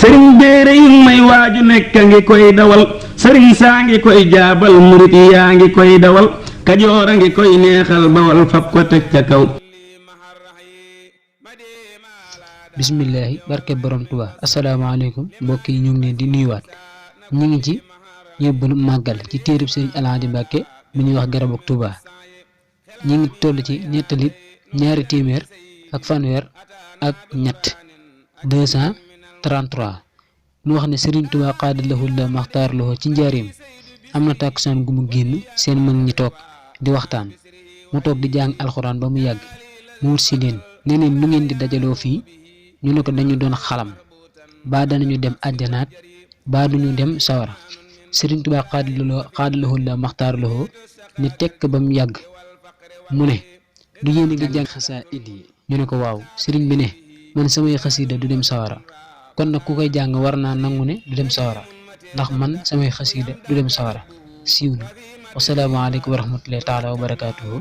sëriñ béere yi may waaju nekk a ngi koy dawal sëriñ saa ngi koy jaabal murit yaa ngi koy dawal kajoor a ngi koy neexal bawal fab ko teg ca kaw. bismillaahi barke borom Tuubaa. asalaamaaleykum mbokk yi ñu ngi leen di nuyuwaat. ñu ngi ci yóbbalu màggal ci téereb sëriñ Alaaji Mbàkke mi ñuy wax garabug Tuubaa. ñu ngi toll ci nettali ñaari téeméer ak fanweer ak ñett 233 mu wax ne sëriñ Tuubaa xaadalahu la maxtaar lahu ci njaareem am na tàkkusaan gu mu génn seen mag ñi toog di waxtaan mu toog di jàng alxuraan ba mu yàgg mu wut si leen ne leen lu ngeen di dajaloo fii ñu ne ko dañu doon xalam baa danañu dem àjjanaat baa duñu dem sawara. sëriñ Tuubaa xaadalahu la maxtaar lahu ne tekk ba mu yàgg mu ne du yéen a ngi jàng xasaayid yi ñu ne ko waaw. sëriñ bi ne man samay xasiida du dem sawara kon nag ku koy jàng war naa nangu ne du dem sawara ndax man samay xasiida du dem sawara. siiw na. wasalaamaaleykum wa rahmatullahi taala wa barakaatuhu.